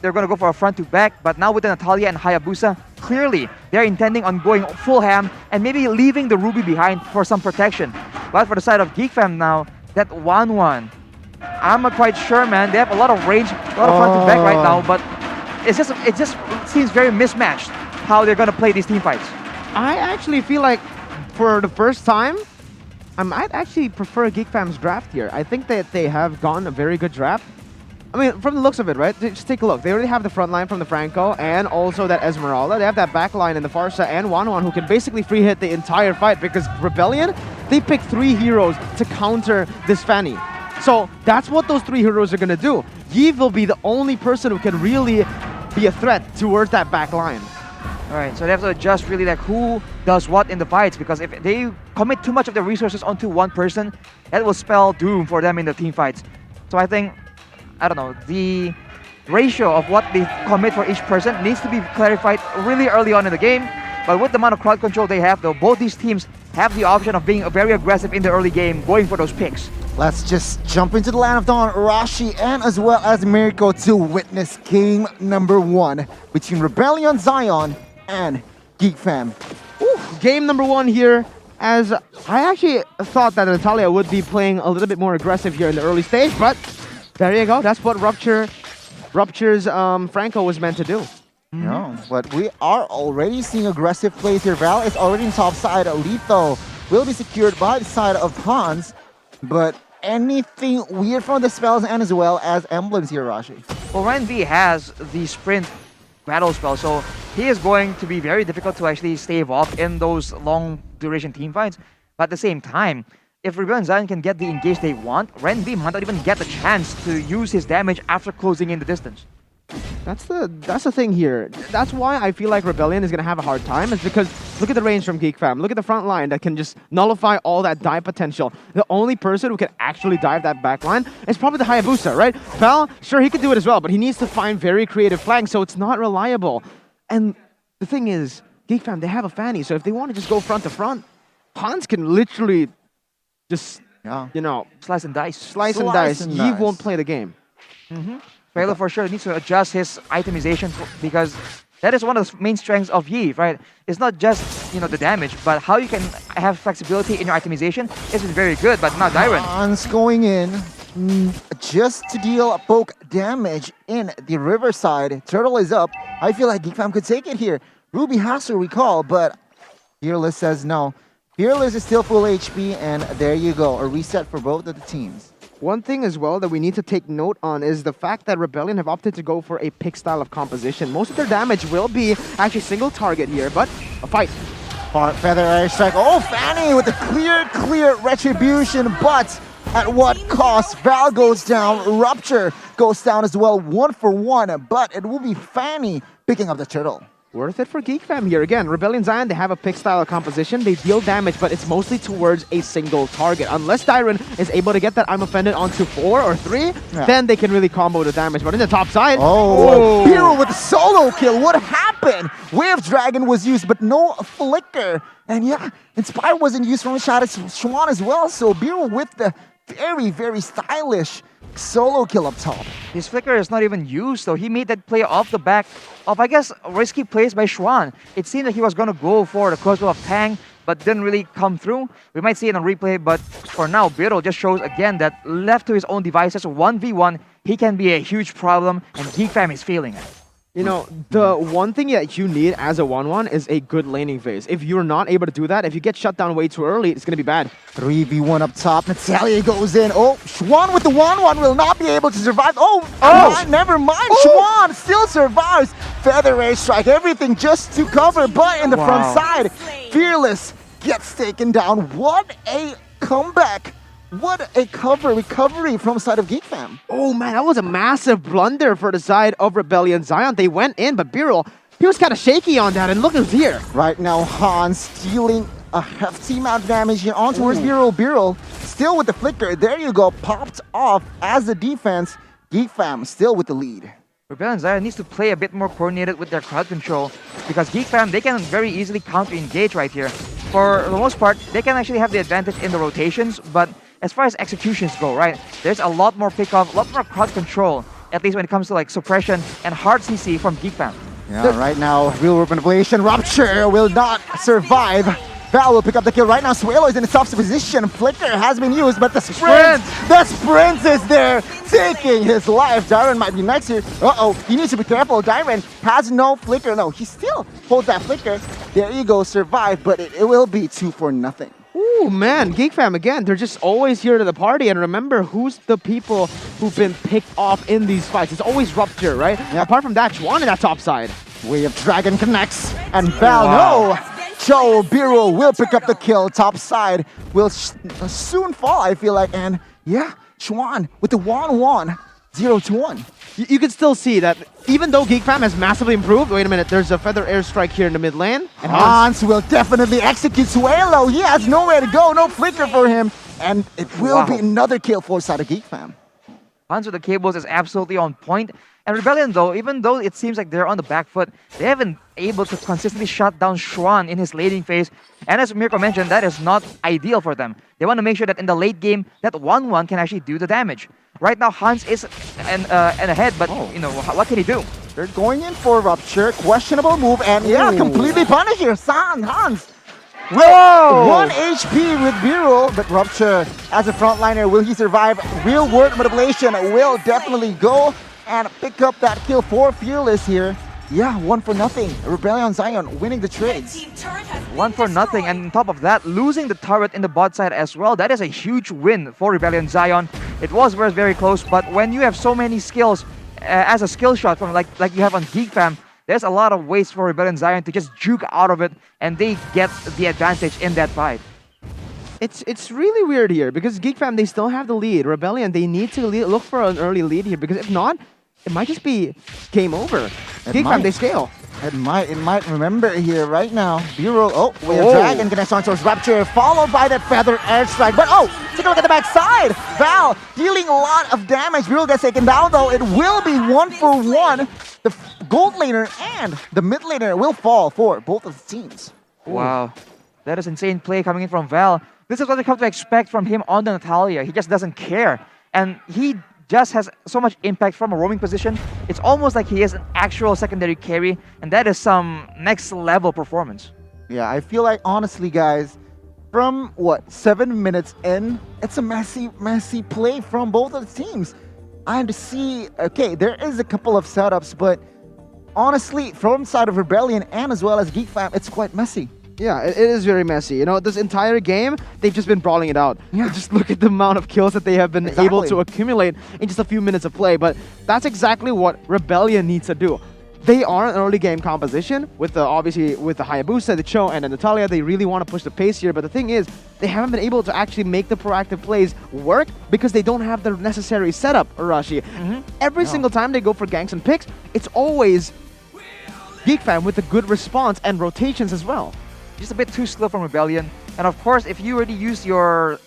they're going to go for a front to back, but now with the Natalia and Hayabusa, clearly they're intending on going full ham and maybe leaving the Ruby behind for some protection. But for the side of GEEK Fam now, that 1-1, I'm not quite sure, man. They have a lot of range, a lot of front to back right now, but it just seems very mismatched how they're going to play these team fights. I actually feel like for the first time, I might actually prefer GEEK Fam's draft here. I think that they have gone a very good draft. I mean, from the looks of it, right? Just take a look. They already have the front line from the Franco and also that Esmeralda. They have that back line in the Farsa and Wanwan who can basically free hit the entire fight because Rebellion, they picked 3 heroes to counter this Fanny. So that's what those 3 heroes are going to do. Yves will be the only person who can really be a threat towards that back line. All right, so they have to adjust really like who does what in the fights, because if they commit too much of their resources onto one person, that will spell doom for them in the team fights. So I think, I don't know, the ratio of what they commit for each person needs to be clarified really early on in the game. But with the amount of crowd control they have, though, both these teams have the option of being very aggressive in the early game, going for those picks. Let's just jump into the Land of Dawn, Rashi, and as well as Mirko to witness game number 1 between Rebellion Zion and GEEK Fam. Ooh, game number 1 here, as I actually thought that Natalia would be playing a little bit more aggressive here in the early stage, but there you go. That's what Rupture's Franco was meant to do. No, but we are already seeing aggressive plays here. Val is already in top side. Lethal will be secured by the side of Hans, but anything weird from the spells and as well as emblems here, Rashi? Well, Ren V has the sprint battle spell, so he is going to be very difficult to actually stave off in those long duration team fights. But at the same time, if Rebellion Zion can get the engage they want, Ren V might not even get the chance to use his damage after closing in the distance. That's the thing here. That's why I feel like Rebellion is going to have a hard time, is because look at the range from GEEK Fam. Look at the front line that can just nullify all that dive potential. The only person who can actually dive that back line is probably the Hayabusa, right? Val, sure, he could do it as well, but he needs to find very creative flanks, so it's not reliable. And the thing is, GEEK Fam, they have a Fanny, so if they want to just go front to front, Hans can literally just, you know, Slice and dice. slice and dice. He won't play the game. Velo for sure needs to adjust his itemization because that is one of the main strengths of Yi, right? It's not just, you know, the damage, but how you can have flexibility in your itemization is very good. But now Dyron. Hans going in just to deal poke damage in the riverside. Turtle is up. I feel like GEEK Fam could take it here. Ruby has to recall, but Fearless says no. Fearless is still full HP, and there you go. A reset for both of the teams. One thing as well that we need to take note on is the fact that Rebellion have opted to go for a pick style of composition. Most of their damage will be actually single target here, but a fight. Feather Air Strike. Oh, Fanny with a clear retribution, but at what cost? Val goes down, Rupture goes down as well, 1 for 1, but it will be Fanny picking up the turtle. Worth it for GEEK Fam here. Again, Rebellion Zion, they have a pick style of composition. They deal damage, but it's mostly towards a single target. Unless Dyron is able to get that I'm Offended onto 4 or 3, then they can really combo the damage. But in the top side... Oh, Hero with a solo kill. What happened? Wave Dragon was used, but no Flicker. And yeah, Inspire wasn't used from Shadow Swan as well. So Biro with the very stylish solo kill up top. His flicker is not even used, so he made that play off the back of, I guess, risky plays by Schwan. It seemed that he was going to go for the crossbow of Tang, but didn't really come through. We might see it on replay, but for now, Biro just shows again that left to his own devices, 1v1, he can be a huge problem, and GEEK Fam is feeling it. You know, the one thing that you need as a 1-1 is a good laning phase. If you're not able to do that, if you get shut down way too early, it's going to be bad. 3v1 up top. Natalia goes in. Oh, Schwan with the 1-1 will not be able to survive. Oh, never mind. Schwan still survives. Feather Ray Strike, everything just to cover, but in the front side, Fearless gets taken down. What a comeback. What a recovery from the side of GEEK Fam. Oh man, that was a massive blunder for the side of Rebellion Zion. They went in, but Biro, he was kind of shaky on that, and look who's here. Right now, Hans dealing a hefty amount of damage here on towards Biro. Biro still with the flicker. There you go, popped off as the defense. GEEK Fam still with the lead. Rebellion Zion needs to play a bit more coordinated with their crowd control because GEEK Fam, they can very easily counter-engage right here. For the most part, they can actually have the advantage in the rotations, but as far as executions go, right, there's a lot more pickoff, a lot more crowd control at least when it comes to like suppression and hard CC from GEEK Fam. Yeah, right now, real manipulation. Rupture will not survive. Val will pick up the kill right now. Suelo is in a soft position. Flicker has been used, but the sprint is there, taking his life. Dyron might be next here. Uh-oh, he needs to be careful. Dyron has no flicker. No, he still holds that flicker. There you go, survive, but it will be 2-0. Ooh, man, GEEK Fam, again, they're just always here to the party. And remember, who's the people who've been picked off in these fights? It's always Rupture, right? Yeah. Apart from that, Chuan in that top side. Way of Dragon connects, and Val, no! Joe Biro will pick up the kill. Top side will soon fall, I feel like. And yeah, Chuan with the 1-1, 0-1. You can still see that even though GEEK Fam has massively improved, wait a minute, there's a Feather Airstrike here in the mid lane. And Hans will definitely execute Suelo. He has nowhere to go, no flicker for him. And it will be another kill for side of GEEK Fam. Hans with the cables is absolutely on point. And Rebellion, though, even though it seems like they're on the back foot, they haven't able to consistently shut down Xuan in his laning phase. And as Mirko mentioned, that is not ideal for them. They want to make sure that in the late game, that 1-1 can actually do the damage. Right now, Hans is and ahead, but you know, what can he do? They're going in for Rupture, questionable move, and yeah, completely punished here. Hans. Whoa! 1 HP with Biro, but Rupture as a frontliner, will he survive? Real world manipulation will definitely go and pick up that kill for Fearless here. Yeah, 1-0. Rebellion Zion winning the trades. 1-0, and on top of that, losing the turret in the bot side as well. That is a huge win for Rebellion Zion. It was very close, but when you have so many skills as a skill shot from like you have on GEEK Fam, there's a lot of ways for Rebellion Zion to just juke out of it, and they get the advantage in that fight. It's really weird here because GEEK Fam, they still have the lead. Rebellion, they need to look for an early lead here because if not, it might just be game over. GEEK Fam, they scale. It might remember here right now. Biro, we have Dragon connects on towards Rupture, followed by that Feather Airstrike. But take a look at the backside. Val dealing a lot of damage. Biro gets taken down though. It will be 1-for-1. The gold laner and the mid laner will fall for both of the teams. Wow, that is insane play coming in from Val. This is what we come to expect from him on the Natalia. He just doesn't care. And he just has so much impact from a roaming position. It's almost like he is an actual secondary carry, and that is some next level performance. Yeah, I feel like honestly, guys, from 7 minutes in, it's a messy play from both of the teams. I have to see, okay, there is a couple of setups, but honestly, from side of Rebellion and as well as GEEK Fam, it's quite messy. Yeah, it is very messy. You know, this entire game, they've just been brawling it out. Yeah. Just look at the amount of kills that they have been able to accumulate in just a few minutes of play. But that's exactly what Rebellion needs to do. They are an early game composition with obviously with the Hayabusa, the Cho, and the Natalia. They really want to push the pace here. But the thing is, they haven't been able to actually make the proactive plays work because they don't have the necessary setup, Arashi. Every single time they go for ganks and picks, it's always GEEK Fam with a good response and rotations as well. Just a bit too slow from Rebellion. And of course, if you already use your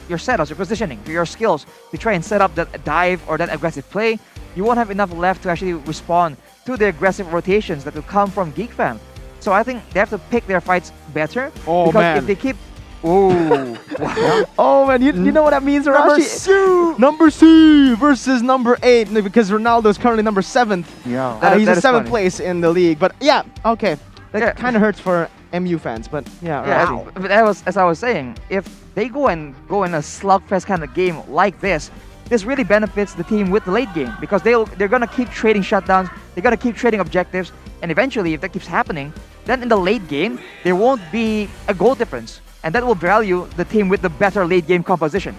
setups, your positioning, your skills to try and set up that dive or that aggressive play, you won't have enough left to actually respond to the aggressive rotations that will come from GEEK Fam. So I think they have to pick their fights better. Oh, because man. if they keep... Oh, wow. Oh, man, you know what that means, Arashi? Number C versus number 8 because Ronaldo's currently number 7th. Yeah. He's in 7th funny. place in the league. But yeah, okay. That kind of hurts for MU fans, but yeah. But that was, as I was saying, if they go in a slugfest kind of game like this really benefits the team with the late game because they're gonna keep trading shutdowns, they're gonna keep trading objectives, and eventually, if that keeps happening, then in the late game there won't be a goal difference, and that will value the team with the better late game composition.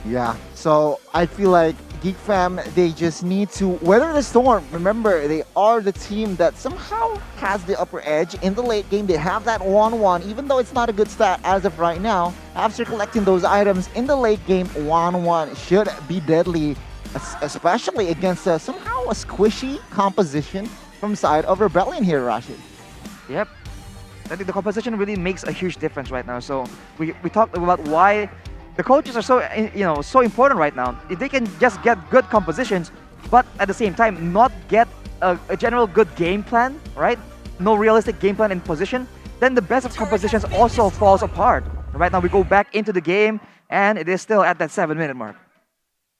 Yeah, so I feel like GEEK Fam, they just need to weather the storm. Remember, they are the team that somehow has the upper edge in the late game. They have that 1-1, even though it's not a good stat as of right now. After collecting those items in the late game, 1-1 should be deadly, especially against somehow a squishy composition from side of Rebellion here, Rashid. Yep. I think the composition really makes a huge difference right now. So we talked about why the coaches are so important right now. If they can just get good compositions, but at the same time not get a general good game plan, right? No realistic game plan in position, then the best of compositions also falls apart. Right now we go back into the game and it is still at that 7-minute mark.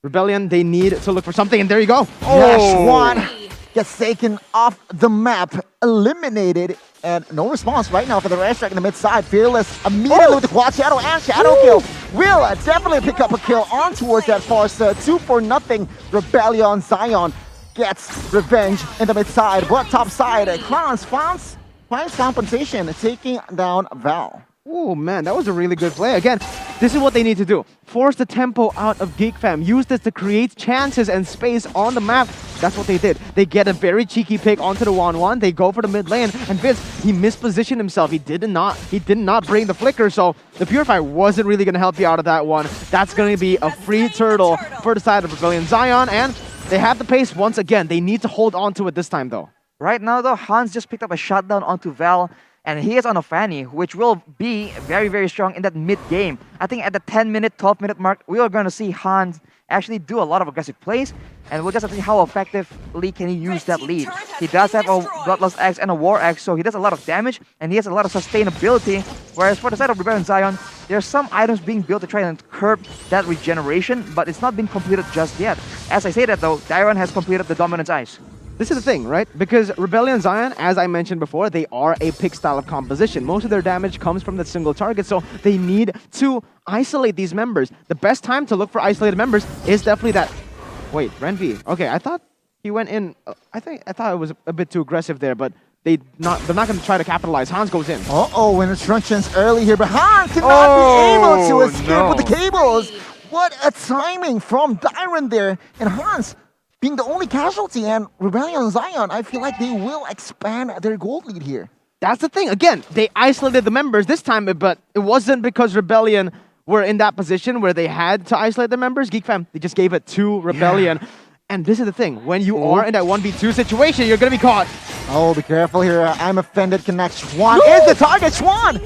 Rebellion, they need to look for something, and there you go. Yeah, Schwan gets taken off the map, eliminated, and no response right now for the airstrike in the mid side. Fearless immediately with the quad shadow and shadow kill. Will definitely pick up a kill on towards that far side. 2-0 Rebellion. Zion gets revenge in the mid side, but top side, Kranz finds compensation, taking down Val. Oh man, that was a really good play. Again, this is what they need to do. Force the tempo out of GEEK Fam. Use this to create chances and space on the map. That's what they did. They get a very cheeky pick onto the 1-1. They go for the mid lane. And Vince, he mispositioned himself. He did not bring the flicker. So the Purify wasn't really going to help you out of that one. That's going to be a free turtle for the side of Rebellion. Zion, and they have the pace once again. They need to hold on to it this time though. Right now though, Hans just picked up a shutdown onto Val. And he is on a Fanny, which will be very, very strong in that mid-game. I think at the 10-minute, 12-minute mark, we are going to see Hans actually do a lot of aggressive plays. And we'll just have to see how effectively can he use that lead. He does have a Bloodlust Axe and a War Axe, so he does a lot of damage. And he has a lot of sustainability. Whereas for the side of Rebellion Zion, there's some items being built to try and curb that regeneration. But it's not been completed just yet. As I say that though, Dairon has completed the Dominance Ice. This is the thing, right? Because Rebellion Zion, as I mentioned before, they are a pick style of composition. Most of their damage comes from the single target, so they need to isolate these members. The best time to look for isolated members is definitely that... Wait, Renvi. Okay, I thought he went in... I thought it was a bit too aggressive there, but they're not going to try to capitalize. Hans goes in. Uh-oh, instructions early here, but Hans cannot be able to escape with the cables. What a timing from Dairon there, and Hans being the only casualty, and Rebellion Zion, I feel like they will expand their gold lead here. That's the thing. Again, they isolated the members this time, but it wasn't because Rebellion were in that position where they had to isolate the members. GEEK Fam, they just gave it to Rebellion. Yeah. And this is the thing. When you are in that 1v2 situation, you're going to be caught. Oh, be careful here. I'm offended. Connect. Schwan is the target. Schwan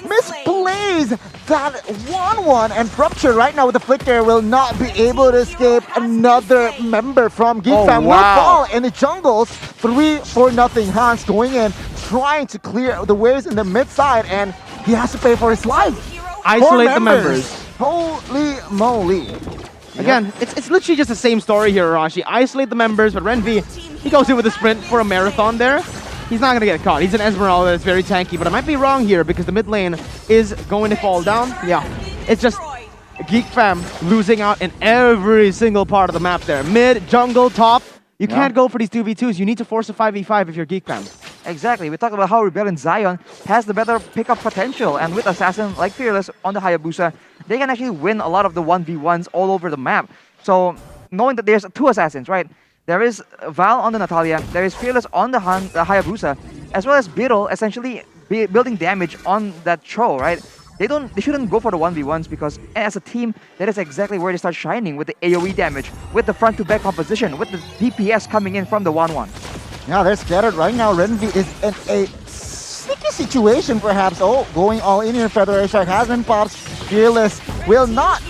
misplays that 1-1, and Rupture right now with the flicker will not be able to escape. Another member from GEEK Fam will fall in the jungles. 3-0. Hans going in, trying to clear the waves in the mid side, and he has to pay for his life. Isolate the members. Holy moly. Again, it's literally just the same story here, Arashi. Isolate the members, but Renvi, he goes in with a sprint for a marathon there. He's not going to get caught. He's an Esmeralda that's very tanky, but I might be wrong here because the mid lane is going to fall down. Yeah, it's just GEEK Fam losing out in every single part of the map there. Mid, jungle, top. You can't go for these 2v2s. You need to force a 5v5 if you're GEEK Fam. Exactly. We talked about how Rebellion Zion has the better pickup potential, and with Assassin like Fearless on the Hayabusa, they can actually win a lot of the 1v1s all over the map. So knowing that there's two Assassins, right? There is Val on the Natalia, there is Fearless on the Hayabusa, as well as Beetle essentially building damage on that Cho, right? They shouldn't go for the 1v1s because as a team, that is exactly where they start shining with the AoE damage, with the front-to-back composition, with the DPS coming in from the 1-1. Yeah, they're scattered right now. Renvi is in a sticky situation perhaps. Oh, going all in here. Federation has been popped. Fearless will not.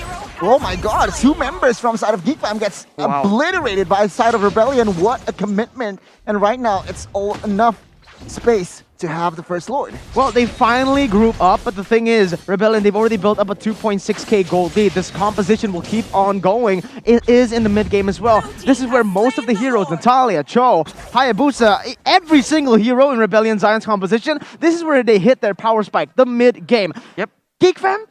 Oh my god, 2 members from side of GEEK Fam gets obliterated by side of Rebellion. What a commitment. And right now, it's all enough space to have the First Lord. Well, they finally group up, but the thing is, Rebellion, they've already built up a 2.6k gold lead. This composition will keep on going. It is in the mid-game as well. This is where most of the heroes, Natalia, Cho, Hayabusa, every single hero in Rebellion Zion's composition, this is where they hit their power spike, the mid-game. Yep. GEEK Fam,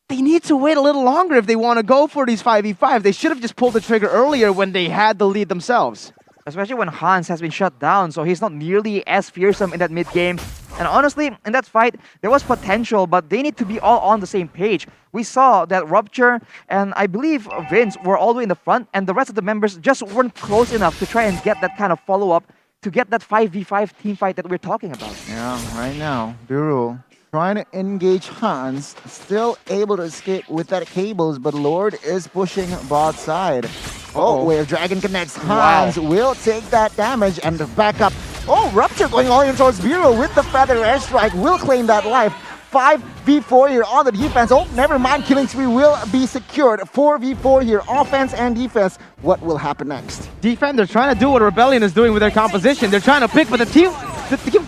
they need to wait a little longer if they want to go for these 5v5. They should have just pulled the trigger earlier when they had the lead themselves. Especially when Hans has been shut down, so he's not nearly as fearsome in that mid-game. And honestly, in that fight, there was potential, but they need to be all on the same page. We saw that Rupture and I believe Vince were all the way in the front, and the rest of the members just weren't close enough to try and get that kind of follow-up to get that 5v5 team fight that we're talking about. Yeah, right now, Biro trying to engage Hans, still able to escape with that cables, but Lord is pushing bot side. Oh, where Dragon connects, Hans will take that damage and the backup. Oh, Rupture going all in towards Biro with the Feather Airstrike will claim that life. 5v4 here on the defense. Oh, never mind, killing spree will be secured. 4v4 here, offense and defense. What will happen next? Defense, they're trying to do what Rebellion is doing with their composition. They're trying to pick, but the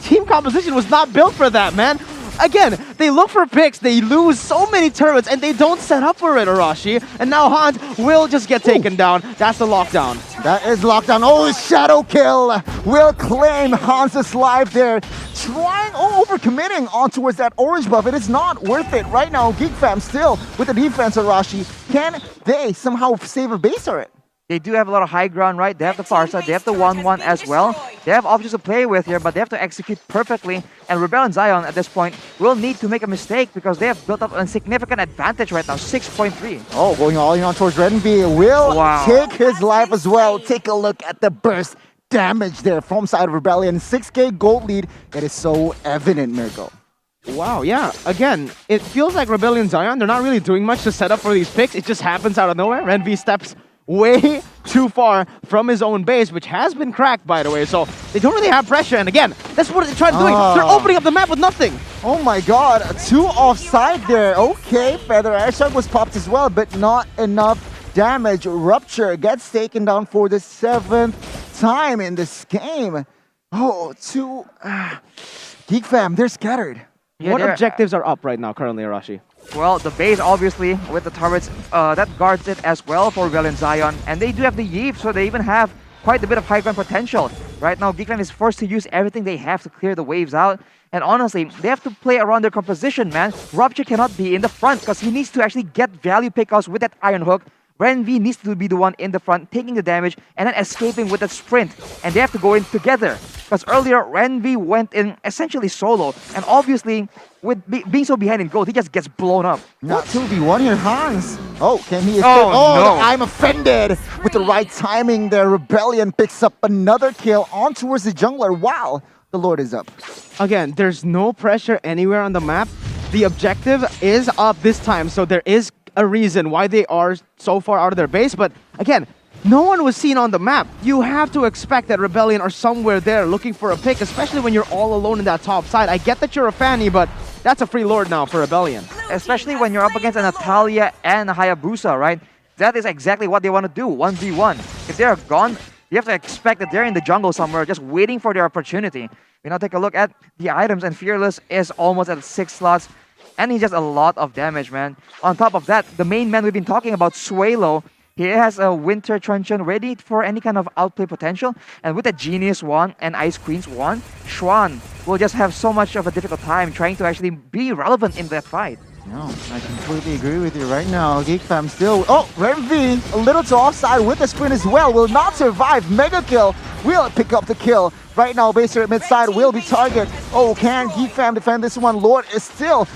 team composition was not built for that, man. again, they look for picks, they lose so many turrets, and they don't set up for it, Arashi. And now Hans will just get taken down. That's the lockdown. That is lockdown. Oh, shadow kill will claim Hans's life there. Trying, overcommitting on towards that orange buff. It is not worth it right now. GEEK Fam still with the defense, Arashi. Can they somehow save a base or it? They do have a lot of high ground, right? They have the Farsa, they have the 1-1 as well. They have options to play with here, but they have to execute perfectly. And Rebel and Zion at this point will need to make a mistake because they have built up a significant advantage right now, 6.3. Oh, going all in on towards Renvi will take his life as well. Take a look at the burst damage there from side of Rebellion. 6k gold lead. It is so evident, Mirko. Wow, yeah. Again, it feels like Rebellion Zion, they're not really doing much to set up for these picks. It just happens out of nowhere. Renvi steps way too far from his own base, which has been cracked, by the way. So they don't really have pressure. And again, that's what they're trying to do. They're opening up the map with nothing. Oh my god, 2 offside there. Okay, Feather Airshock was popped as well, but not enough damage. Rupture gets taken down for the 7th time in this game. Oh, GEEK Fam, they're scattered. Yeah, what objectives are up right now currently, Arashi? Well, the base, obviously, with the turrets, that guards it as well for Rebel and Zion. And they do have the Yeep, so they even have quite a bit of high ground potential. Right now, GEEK Fam is forced to use everything they have to clear the waves out. And honestly, they have to play around their composition, man. Rupture cannot be in the front because he needs to actually get value pickups with that Iron Hook. Renvi needs to be the one in the front, taking the damage and then escaping with that sprint. And they have to go in together. Because earlier, Renvi went in essentially solo. And obviously, with being so behind in gold, he just gets blown up. Not 2v1 here, Hans. Oh, can he escape? Oh, no. I'm offended. With the right timing there, Rebellion picks up another kill on towards the jungler while the Lord is up. Again, there's no pressure anywhere on the map. The objective is up this time, so there is a reason why they are so far out of their base. But again, no one was seen on the map. You have to expect that Rebellion are somewhere there looking for a pick, especially when you're all alone in that top side. I get that you're a Fanny, but that's a free Lord now for Rebellion. Especially when you're up against a Natalia and a Hayabusa, right? That is exactly what they want to do, 1v1. If they're gone, you have to expect that they're in the jungle somewhere, just waiting for their opportunity. You know, take a look at the items, and Fearless is almost at 6 slots. And he does a lot of damage, man. On top of that, the main man we've been talking about, Suelo, he has a Winter Truncheon ready for any kind of outplay potential. And with the Genius Wand and Ice Queen's Wand, Xuan will just have so much of a difficult time trying to actually be relevant in that fight. No, I completely agree with you right now. GEEK Fam still... Oh, Renvi, a little to offside with the sprint as well. Will not survive. Mega kill will pick up the kill. Right now, Baser at mid-side will be target. Oh, can GEEK Fam defend this one? Lord is still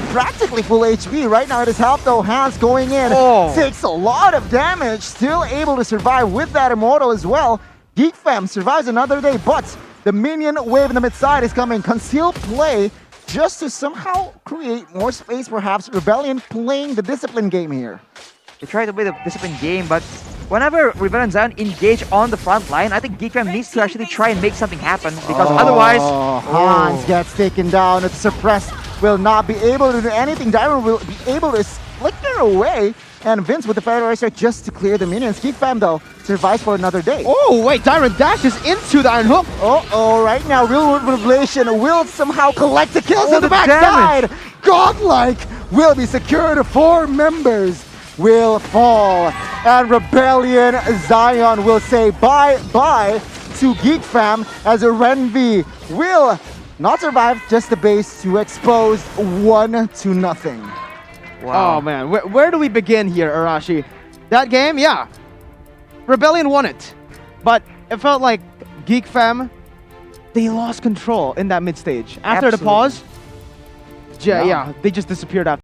practically full HP. Right now it is help though. Hans going in. Takes a lot of damage. Still able to survive with that Immortal as well. GEEK Fam survives another day, but the minion wave in the mid-side is coming. Concealed play just to somehow create more space perhaps. Rebellion playing the discipline game here. They try to play the discipline game, but whenever Rebel and Zion engage on the front line, I think GEEK Fam needs to actually try and make something happen because otherwise... Hans gets taken down. It's suppressed. Will not be able to do anything. Diamond will be able to flicker away. And Vince with the Feather Airshock just to clear the minions. GEEK Fam though survives for another day. Oh wait, Diamond dashes into the Iron Hook. Oh, right now Real World Revelation will somehow collect the kills on the backside. Godlike will be secured. 4 members will fall. And Rebellion Zion will say bye-bye to GEEK Fam as a Renvi will not survive, just the base to expose 1-0. Wow. Oh man, where do we begin here, Arashi? That game, yeah, Rebellion won it, but it felt like GEEK Fam, they lost control in that mid stage. After the pause, yeah, they just disappeared after.